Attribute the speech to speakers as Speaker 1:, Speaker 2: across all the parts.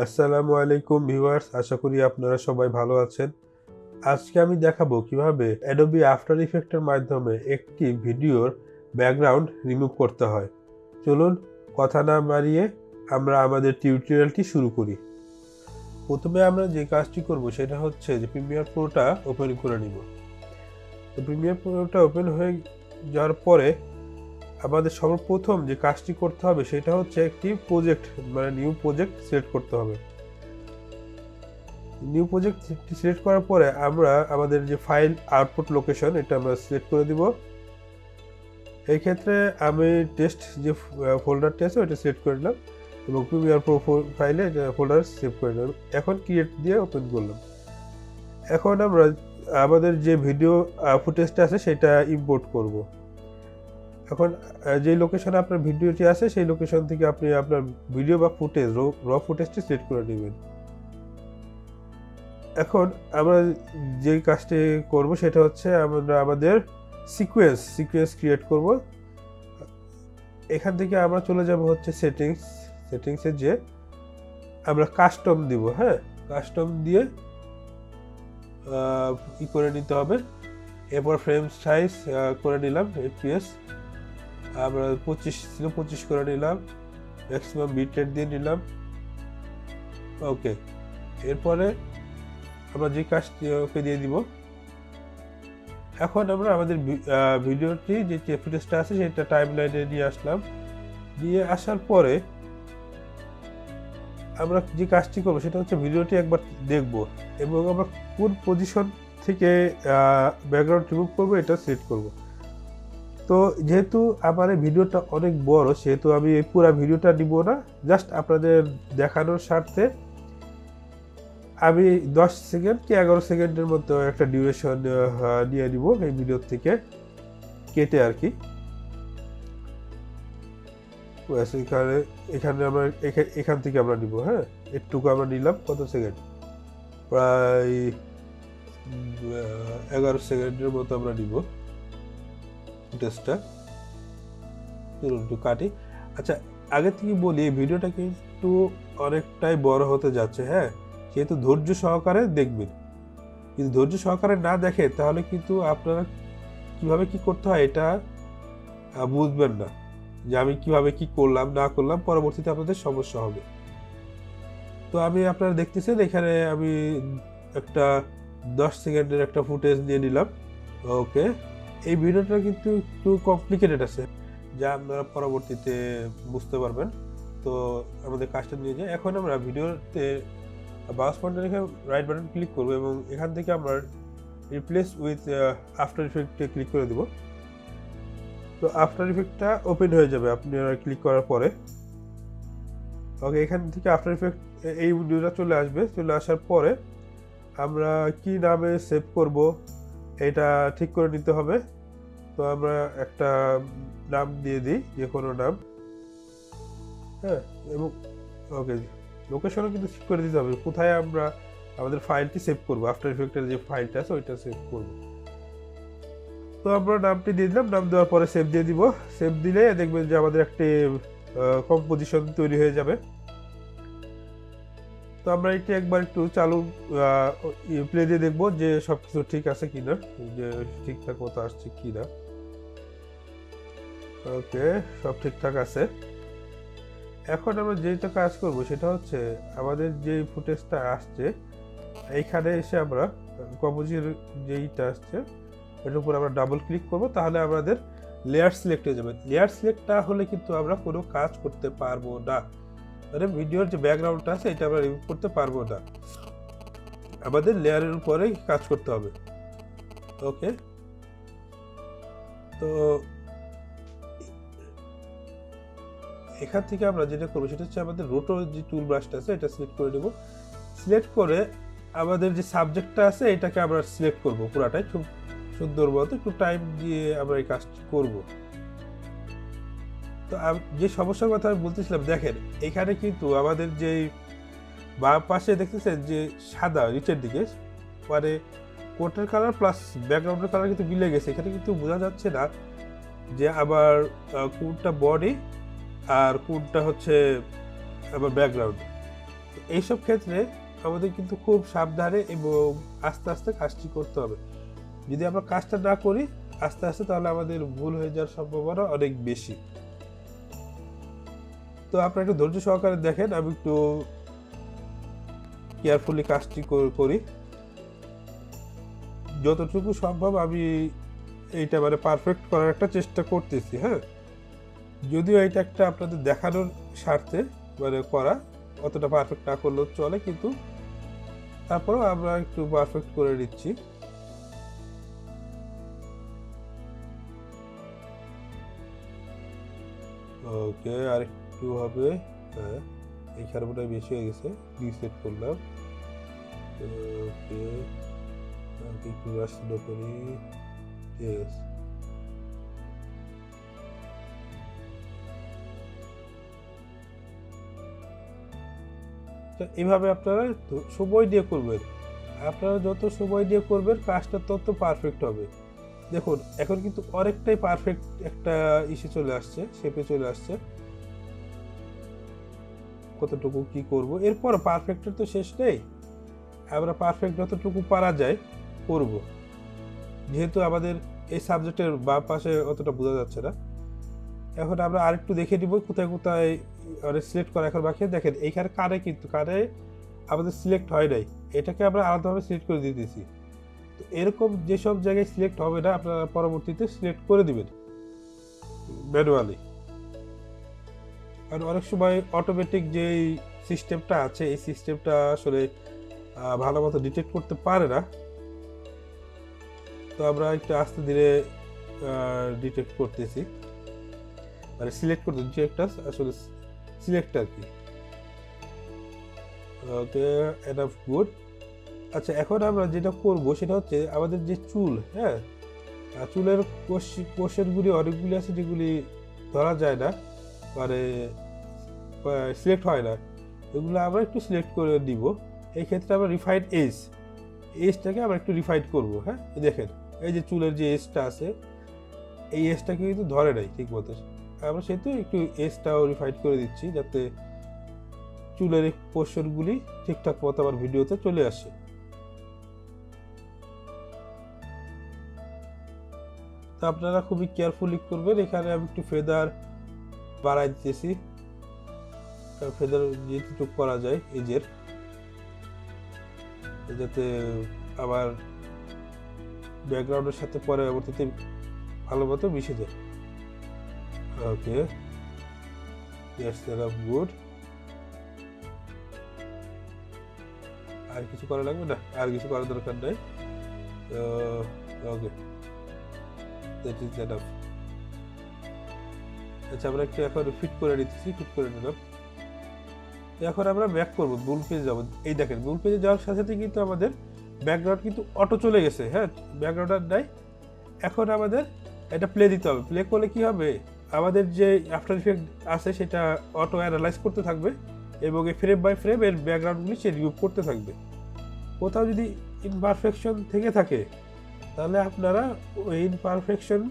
Speaker 1: আসসালামু আলাইকুম ভিউয়ার্স, আশা করি আপনারা সবাই ভালো আছেন। আজকে আমি দেখাবো কিভাবে অ্যাডোবি আফটার ইফেক্টের মাধ্যমে একটি ভিডিওর ব্যাকগ্রাউন্ড রিমুভ করতে হয়। চলুন কথা না বাড়িয়ে আমরা আমাদের টিউটোরিয়ালটি শুরু করি। প্রথমে আমরা যে কাজটি করব সেটা হচ্ছে যে প্রিমিয়ার প্রোটা ওপেন করে নিব। তো প্রিমিয়ার প্রোটা ওপেন হয়ে যাওয়ার পরে আমাদের সর্বপ্রথম যে কাজটি করতে হবে সেটা হচ্ছে একটি প্রজেক্ট নিউ প্রজেক্ট সিলেক্ট করতে হবে। নিউ প্রজেক্ট সিলেক্ট করার পরে আমরা আমাদের যে ফাইল আউটপুট লোকেশন এটা আমরা সিলেক্ট করে দিব। এই ক্ষেত্রে আমি টেস্ট যে ফোল্ডারটি আছে ওটা সিলেক্ট করে নিলাম এবং প্রিমিয়ার প্রো ফাইলে ফোল্ডার সেভ করে নিলাম। এখন ক্রিয়েট দিয়ে ওপেন করলাম। এখন আমরা আমাদের যে ভিডিও ফুটেজটা আছে সেটা ইম্পোর্ট করব। এখন যে লোকেশনে আপনার ভিডিওটি আছে সেই লোকেশন থেকে আপনি আপনার ভিডিও বা ফুটেজ র ফুটেজটি সিলেক্ট করে নেবেন। এখন আমরা যে কাজটি করব সেটা হচ্ছে আমরা আমাদের সিকোয়েন্স ক্রিয়েট করব। এখান থেকে আমরা চলে যাব হচ্ছে সেটিংসে যে আমরা কাস্টম দিব। কাস্টম দিয়ে করে নিতে হবে। এরপর ফ্রেম সাইজ করে নিলাম FPS, আমরা 25 করে নিলাম, ম্যাক্সিমাম বিট রেট দিয়ে নিলাম। ওকে, এরপরে আমরা যে কাজটি ওকে দিয়ে দিব। এখন আমরা আমাদের ভিডিওটি যে ফুটেজটা আছে সেটা টাইমলাইনে নিয়ে আসলাম। নিয়ে আসার পরে আমরা যে কাজটি করবো সেটা হচ্ছে ভিডিওটি একবার দেখব এবং আমরা কোন পজিশন থেকে ব্যাকগ্রাউন্ড রিমুভ করবো এটা সিলেক্ট করব। তো যেহেতু আমার এই ভিডিওটা অনেক বড় সেহেতু আমি এই পুরো ভিডিওটা নিব না, জাস্ট আপনাদের দেখানোর স্বার্থে আমি 10 সেকেন্ড কি 11 সেকেন্ডের মতো একটা ডিউরেশন নিয়ে নিব এই ভিডিও থেকে কেটে আর কি। এখানে আমরা এখান থেকে আমরা নিব। একটুকু আমরা নিলাম, কত সেকেন্ড, প্রায় 11 সেকেন্ডের মতো আমরা নিব ফুটেজটা। চলুন একটু কাটি। আচ্ছা, আগে থেকে বলি এই ভিডিওটা কিন্তু অনেকটাই বড় হতে যাচ্ছে। যেহেতু ধৈর্য সহকারে দেখবেন, যদি ধৈর্য সহকারে না দেখে তাহলে কিন্তু আপনারা কিভাবে কি করতে হয় এটা বুঝবেন না, যে আমি কিভাবে কি করলাম না করলাম, পরবর্তীতে আপনাদের সমস্যা হবে। তো আমি আপনারা দেখতেছেন এখানে আমি একটা 10 সেকেন্ডের একটা ফুটেজ নিয়ে নিলাম। ওকে, এই ভিডিওটা কিন্তু একটু কমপ্লিকেটেড আছে, যা আপনারা পরবর্তীতে বুঝতে পারবেন। তো আমাদের কাজটা নিয়ে যাই। এখন আমরা ভিডিওতে মাউস পয়েন্টার রেখে রাইট বাটন ক্লিক করব এবং এখান থেকে আমরা রিপ্লেস উইথ আফটার ইফেক্টে ক্লিক করে দেব। তো আফটার ইফেক্টটা ওপেন হয়ে যাবে আপনারা ক্লিক করার পরে। ওকে, এখান থেকে আফটার ইফেক্ট এই ভিডিওটা চলে আসবে। চলে আসার পরে আমরা কি নামে সেভ করব এটা ঠিক করে নিতে হবে। তো আমরা একটা নাম দিয়ে দিই, যে কোনো নাম। এবং ওকে, লোকেশনও কিন্তু ঠিক করে দিতে হবে কোথায় আমরা আমাদের ফাইলটি সেভ করব, আফটার ইফেক্টের যে ফাইলটা আছে ওইটা সেভ করব। তো আমরা নামটি দিয়ে দিলাম, নাম দেওয়ার পরে সেভ দিয়ে দিব। সেভ দিলে দেখবেন যে আমাদের একটি কম্পোজিশন তৈরি হয়ে যাবে। তো আমরা এটি একবার একটু চালু প্লে দিয়ে দেখবো যে সবকিছু ঠিক আছে কিনা, যে ঠিকঠাক মতো আসছে কিনা। ওকে, সব ঠিকঠাক আছে। এখন আমরা যেটা কাজ করব সেটা হচ্ছে আমাদের যে ফুটেজটা আসছে এইখানে এসে আমরা কম্পোজিশন যেইটা আসছে এটার উপর আমরা ডাবল ক্লিক করব, তাহলে আমাদের লেয়ার সিলেক্ট হয়ে যাবে। লেয়ার সিলেক্ট না হলে কিন্তু আমরা কোনো কাজ করতে পারবো না, মানে ভিডিওর যে ব্যাকগ্রাউন্ডটা আছে এটা আমরা রিমুভ করতে পারবো না, আমাদের লেয়ারের উপরেই কাজ করতে হবে। ওকে, তো এখান থেকে আমরা যেটা করবো সেটা হচ্ছে আমাদের রোটো যে টুল ব্রাশটা আছে এটা সিলেক্ট করে নেব। সিলেক্ট করে আমাদের যে সাবজেক্টটা আছে এটাকে আমরা সিলেক্ট করব পুরাটাই খুব সুন্দর মতো, একটু টাইম দিয়ে আমরা এই কাজটি করব। তো যে সমস্যার কথা আমি বলতেছিলাম, দেখেন এখানে কিন্তু আমাদের যে বাম পাশে দেখতেছেন যে সাদা নিচের দিকে, মানে কোটের কালার প্লাস ব্যাকগ্রাউন্ডের কালার কিন্তু মিলে গেছে। এখানে কিন্তু বোঝা যাচ্ছে না যে আবার কোনটা বডি আর কোনটা হচ্ছে আবার ব্যাকগ্রাউন্ড। এইসব ক্ষেত্রে আমাদের কিন্তু খুব সাবধানে এবং আস্তে আস্তে কাজটি করতে হবে। যদি আমরা কাজটা না করি আস্তে আস্তে, তাহলে আমাদের ভুল হয়ে যাওয়ার সম্ভাবনা অনেক বেশি। তো আপনারা একটু ধৈর্য সহকারে দেখেন, আমি একটু কেয়ারফুলি কাজটি করি। যতটুকু সম্ভব আমি এইটা মানে পারফেক্ট করার একটা চেষ্টা করতেছি। হ্যাঁ, যদিও এটা একটা আপনাদের দেখানোর স্বার্থে মানে করা, অতটা পারফেক্ট না করলেও চলে, কিন্তু তারপরেও আমরা একটু পারফেক্ট করে নিচ্ছি। ওকে, আর একটু হবে। হ্যাঁ, এইখানে মনে হয় বেশি হয়ে গেছে, রিসেট করলাম। ওকে, একটু রাস্তা করি। ঠিক আছে, এইভাবে আপনারা সময় দিয়ে করবেন। আপনারা যত সময় দিয়ে করবেন কাজটা তত পারফেক্ট হবে। দেখুন এখন কিন্তু অনেকটাই পারফেক্ট একটা ইসে চলে আসছে, শেপে চলে আসছে। কতটুকু কি করব, এরপর পারফেক্টের তো শেষ নেই, আমরা পারফেক্ট যতটুকু পারা যায় করব। যেহেতু আমাদের এই সাবজেক্টের বাম পাশে অতটা বোঝা যাচ্ছে না, এখন আমরা আরেকটু দেখে নিব কোথায় কোথায় সিলেক্ট করা এখন বাকি। দেখেন এইখানে কানে কিন্তু কানে আমাদের সিলেক্ট হয় নাই, এটাকে আমরা আলাদাভাবে সিলেক্ট করে দিতেছি। তো এরকম যেসব জায়গায় সিলেক্ট হবে না আপনারা পরবর্তীতে সিলেক্ট করে দিবেন ম্যানুয়ালি। কারণ অনেক সময় অটোমেটিক যে সিস্টেমটা আছে এই সিস্টেমটা আসলে ভালো মতো ডিটেক্ট করতে পারে না। তো আমরা একটু আস্তে ধীরে ডিটেক্ট করতেছি, মানে সিলেক্ট করতে ডিটেক্টটা আসলে সিলেক্ট আর কি। ওকে, এনাফ গুড। আচ্ছা, এখন আমরা যেটা করব সেটা হচ্ছে আমাদের যে চুল, হ্যাঁ, চুলের কোষেরগুলি অনেকগুলি আছে যেগুলি ধরা যায় না, মানে সিলেক্ট হয় না, এগুলো আমরা একটু সিলেক্ট করে দিব। এই ক্ষেত্রে আমরা রিফাইন্ড এজটাকে আমরা একটু রিফাইন করব। হ্যাঁ, দেখেন এই যে চুলের যে এজটা আছে এই এজটাকে কিন্তু ধরে নাই ঠিক মতো, আমরা সেহেতু একটু এজটাও রিফাইন করে দিচ্ছি যাতে চুলের পোর্শনগুলি ঠিকঠাক মতো আমার ভিডিওতে চলে আসে। তো আপনারা খুবই কেয়ারফুলি করবেন। এখানে আমি একটু ফেদার বাড়াই দিতেছি, ফেদার যেটুকু করা যায় এজের, যাতে আবার ব্যাকগ্রাউন্ডের সাথে পরবর্তীতে ভালো মতো মিশে যায়। ওকে, দ্যাটস গুড। আর কিছু করা লাগবে না, আর কিছু করার দরকার নাই। ওকে, দ্যাট ইজ এনাফ। আচ্ছা, আমরা একটু এখন ফিট করে নিতেছি, ফিট করে নিলাম। এখন আমরা ব্যাক করবো, মূল পেজে যাবো। এই দেখেন মূল পেজে যাওয়ার সাথে সাথে কিন্তু আমাদের ব্যাকগ্রাউন্ড কিন্তু অটো চলে গেছে। হ্যাঁ, ব্যাকগ্রাউন্ড আর নাই। এখন আমাদের এটা প্লে দিতে হবে। প্লে করলে কি হবে, আমাদের যে আফটার ইফেক্ট আছে সেটা অটো অ্যানালাইজ করতে থাকবে এবং এই ফ্রেম বাই ফ্রেম এর ব্যাকগ্রাউন্ডগুলি সে রিমুভ করতে থাকবে। কোথাও যদি ইমপারফেকশন থেকে থাকে তাহলে আপনারা ওই ইমপারফেকশন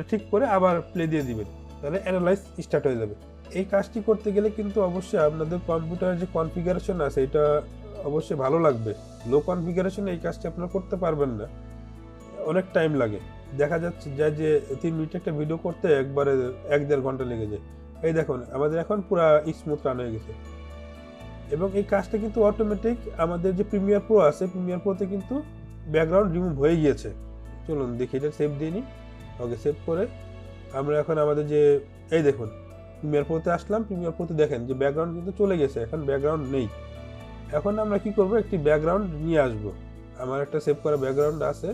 Speaker 1: ঠিক করে আবার প্লে দিয়ে দিবেন, তাহলে অ্যানালাইজ স্টার্ট হয়ে যাবে। এই কাজটি করতে গেলে কিন্তু অবশ্যই আপনাদের কম্পিউটারের যে কনফিগারেশন আছে এটা অবশ্যই ভালো লাগবে। লো কনফিগারেশনে এই কাজটি আপনারা করতে পারবেন না, অনেক টাইম লাগে। দেখা যাচ্ছে যে 3 মিনিট একটা ভিডিও করতে একবারে 1-1.5 ঘন্টা লেগে যায়। এই দেখুন আমাদের এখন পুরো স্মুথ রান হয়ে গেছে এবং এই কাজটা কিন্তু অটোমেটিক আমাদের যে প্রিমিয়ার প্রো আছে প্রিমিয়ার প্রোতে কিন্তু ব্যাকগ্রাউন্ড রিমুভ হয়ে গিয়েছে। চলুন দেখি এটা সেভ দিয়ে নিই। ওকে, সেভ করে আমরা এখন আমাদের যে এই দেখুন প্রিমিয়ার প্রোতে আসলাম, প্রিমিয়ার প্রোতে দেখেন যে ব্যাকগ্রাউন্ড কিন্তু চলে গেছে, এখন ব্যাকগ্রাউন্ড নেই। এখন আমরা কি করব, একটি ব্যাকগ্রাউন্ড নিয়ে আসব। আমার একটা সেভ করা ব্যাকগ্রাউন্ড আছে,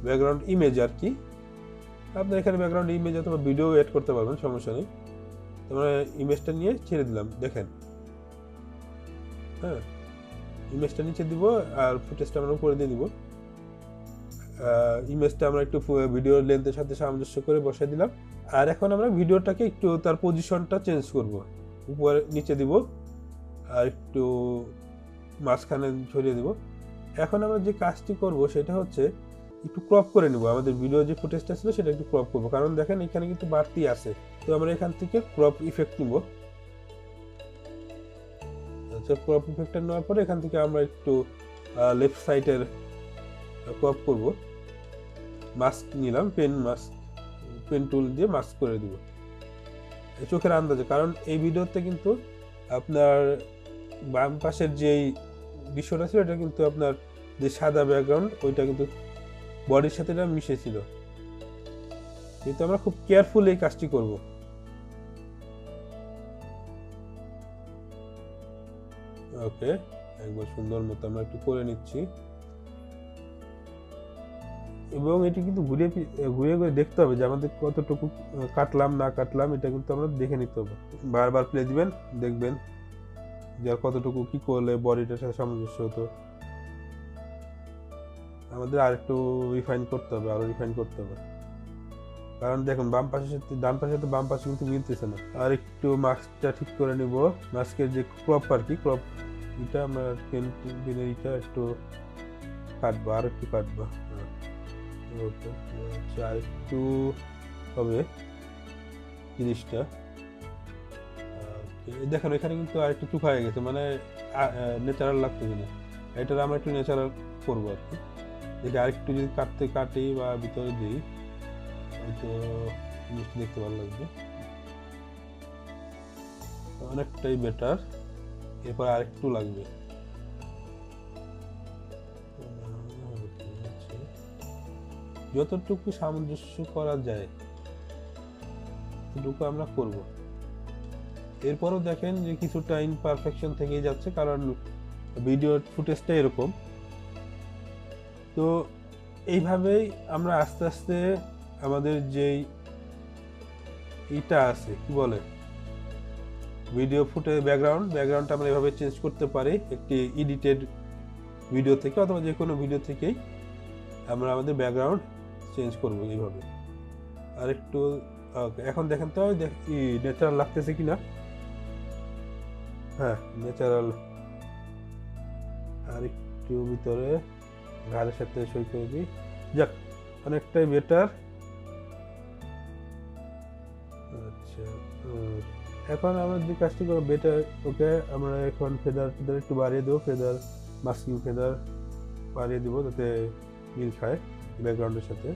Speaker 1: ব্যাকগ্রাউন্ড ইমেজ আর কি। আপনার এখানে ব্যাকগ্রাউন্ড ইমেজ অথবা ভিডিও এড করতে পারবেন, সমস্যা নেই। তোমরা ইমেজটা নিয়ে ছেড়ে দিলাম, দেখেন। হ্যাঁ, ইমেজটা নিচে দিব আর ফুটেজটা আমরা উপরে দিয়ে দিব। ইমেজটা আমরা একটু ভিডিওর লেন্থের সাথে সামঞ্জস্য করে বসাই দিলাম। আর এখন আমরা ভিডিওটাকে একটু তার পজিশনটা চেঞ্জ করব, উপরে নিচে দিব আর একটু মাঝখানে ছড়িয়ে দিব। এখন আমরা যে কাজটি করব সেটা হচ্ছে একটু ক্রপ করে নেব। আমাদের ভিডিও যে ফুটেজটা ছিল সেটা একটু ক্রপ করব, কারণ দেখেন এখানে কিন্তু বাড়তি আছে। তো আমরা এখান থেকে ক্রপ ইফেক্ট নিব। আচ্ছা, ক্রপ ইফেক্টটা নেওয়ার পরে এখান থেকে আমরা একটু লেফট সাইডের ক্রপ করব। মাস্ক নিলাম, পেন টুল দিয়ে মাস্ক করে দিব চোখের আন্দাজে, কারণ এই ভিডিওতে কিন্তু আপনার বাম পাশের যেই বিষয়টা ছিল এটা কিন্তু আপনার যে সাদা ব্যাকগ্রাউন্ড ওইটা কিন্তু বডির সাথে এটা মিশেছিল, কিন্তু আমরা খুব কেয়ারফুল এই কাজটি করব। ওকে, একবার সুন্দর মতো আমরা একটু করে নিচ্ছি, এবং এটি কিন্তু ঘুরে ঘুরে দেখতে হবে যে আমাদের কতটুকু কাটলাম না কাটলাম, এটা কিন্তু আমরা দেখে নিতে হবে। বারবার প্লে দিবেন, দেখবেন যে কতটুকু কি করলে বডিটার সাথে সামঞ্জস্য হতো। আমাদের আর একটু রিফাইন করতে হবে, আরো রিফাইন করতে হবে, কারণ দেখুন বাম পাশের সাথে ডান পাশের সাথে বাম পাশে কিন্তু মিলতেছে না। আর একটু মাস্কটা ঠিক করে নিব, মাস্কের যে ক্রপ আর কি, ক্রপ এটা আমরা পেনের এটা একটু কাটবো, আর একটু কাটবো। ওকে, আচ্ছা, আর একটু হবে জিনিসটা। দেখেন এখানে কিন্তু আর একটু চুকা হয়ে গেছে, মানে ন্যাচারাল লাগতেছে না। এটা আমরা একটু ন্যাচারাল করবো আর কি। দেখি আর একটু যদি কাটি বা ভিতরে দিই হয়তো জিনিসটা দেখতে ভালো লাগবে, অনেকটাই বেটার। এরপর আর একটু লাগবে, যতটুকু সামঞ্জস্য করা যায় ততটুকু আমরা করব। এরপরও দেখেন যে কিছুটা ইনপারফেকশন থেকেই যাচ্ছে, কারণ ভিডিওর ফুটেজটা এরকম। তো এইভাবেই আমরা আস্তে আস্তে আমাদের যেই এটা আছে কি বলে ভিডিও ব্যাকগ্রাউন্ডটা আমরা এভাবে চেঞ্জ করতে পারি একটি এডিটেড ভিডিও থেকে, অথবা যে কোনো ভিডিও থেকেই আমরা আমাদের ব্যাকগ্রাউন্ড চেঞ্জ করবো এইভাবে। আর একটু এখন দেখেন তো ন্যাচারাল লাগতেছে কিনা। হ্যাঁ, ন্যাচারাল। আর একটু ভিতরে ঘাড়ের সাথে সই করে দিই, যাক অনেকটাই বেটার। আচ্ছা, এখন আমরা যে কাজটি করবো বেটার, ওকে আমরা এখন ফেদার একটু বাড়িয়ে দেবো, মাস্কিং ফেদার বাড়িয়ে দেবো যাতে মিল খায় ব্যাকগ্রাউন্ডের সাথে।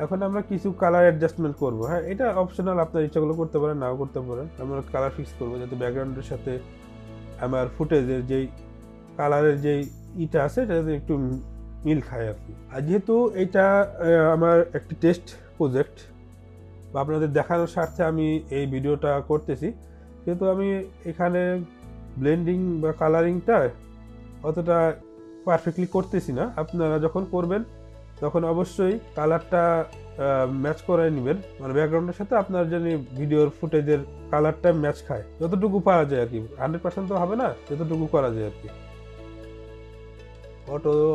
Speaker 1: এখন আমরা কিছু কালার অ্যাডজাস্টমেন্ট করবো। হ্যাঁ, এটা অপশনাল, আপনার ইচ্ছাগুলো করতে পারেন, নাও করতে পারেন। আমরা কালার ফিক্স করবো যাতে ব্যাকগ্রাউন্ডের সাথে আমার ফুটেজের যেই কালারের যেই ইটা আছে এটা যাতে একটু মিল খায় আর কি। আর যেহেতু এটা আমার একটি টেস্ট প্রজেক্ট বা আপনাদের দেখানোর স্বার্থে আমি এই ভিডিওটা করতেছি, যেহেতু আমি এখানে ব্লেন্ডিং বা কালারিংটা অতটা পারফেক্টলি করতেছি না। আপনারা যখন করবেন তখন অবশ্যই কালারটা ম্যাচ করে নেবেন, মানে ব্যাকগ্রাউন্ডের সাথে আপনার যদি ভিডিওর ফুটেজের কালারটা ম্যাচ খায়, যতটুকু পারা যায় আর কি। 100% তো হবে না, যতটুকু করা যায় আর কি।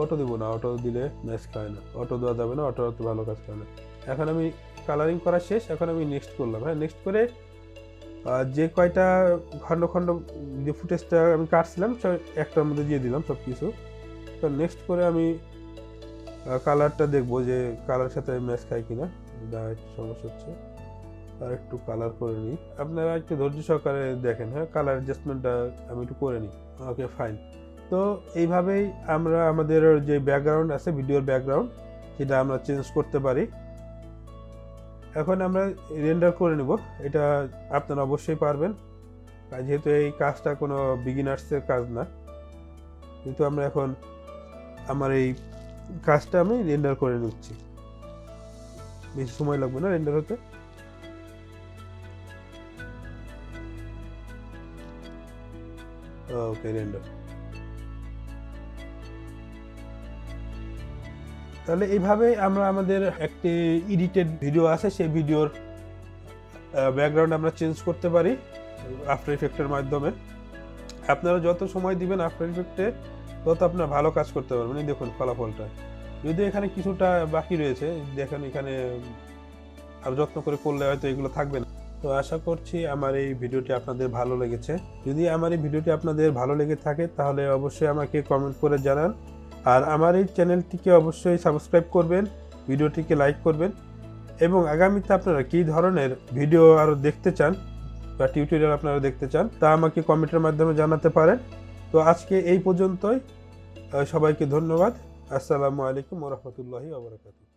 Speaker 1: অটো দিব না, অটো দিলে ম্যাচ খায় না, অটো দেওয়া যাবে না, অটো অত ভালো কাজ করে না। এখন আমি কালারিং করা শেষ, এখন আমি নেক্সট করলাম। হ্যাঁ, নেক্সট করে যে কয়টা খণ্ড খণ্ড যে ফুটেজটা আমি কাটছিলাম একটার মধ্যে দিয়ে দিলাম সব কিছু। তো নেক্সট করে আমি কালারটা দেখবো যে কালারের সাথে ম্যাচ খায় কিনা, একটু সমস্যা হচ্ছে। আর একটু কালার করে নিই, আপনারা একটু ধৈর্য সহকারে দেখেন। হ্যাঁ, কালার অ্যাডজাস্টমেন্টটা আমি একটু করে নিই। ওকে, ফাইন। তো এইভাবেই আমরা আমাদের যে ব্যাকগ্রাউন্ড আছে ভিডিওর ব্যাকগ্রাউন্ড সেটা আমরা চেঞ্জ করতে পারি। এখন আমরা রেন্ডার করে নেব, এটা আপনারা অবশ্যই পারবেন, যেহেতু এই কাজটা কোনো বিগিনার্সের কাজ না। কিন্তু আমরা এখন আমার এই কাজটা আমি রেন্ডার করে নিচ্ছি, বেশি সময় লাগবে না রেন্ডার হতে। ওকে, রেন্ডার। তাহলে এইভাবে আমরা আমাদের একটি এডিটেড ভিডিও আছে, সেই ভিডিওর ব্যাকগ্রাউন্ড আমরা চেঞ্জ করতে পারি আফটার ইফেক্টের মাধ্যমে। আপনারা যত সময় দিবেন আফটার ইফেক্টে তত আপনার ভালো কাজ করতে পারবেন। দেখুন ফলাফলটা, যদি এখানে কিছুটা বাকি রয়েছে, দেখেন এখানে আর যত্ন করে করলে হয়তো এগুলো থাকবে না। তো আশা করছি আমার এই ভিডিওটি আপনাদের ভালো লেগেছে। যদি আমার এই ভিডিওটি আপনাদের ভালো লেগে থাকে তাহলে অবশ্যই আমাকে কমেন্ট করে জানান, আর আমার এই চ্যানেলটিকে অবশ্যই সাবস্ক্রাইব করবেন, ভিডিওটিকে লাইক করবেন, এবং আগামীতে আপনারা কী ধরনের ভিডিও আরও দেখতে চান বা টিউটোরিয়াল আপনারা দেখতে চান তা আমাকে কমেন্টের মাধ্যমে জানাতে পারেন। তো আজকে এই পর্যন্তই, সবাইকে ধন্যবাদ। আসসালামু আলাইকুম ওয়া রাহমাতুল্লাহি ওয়া বারাকাতুহু।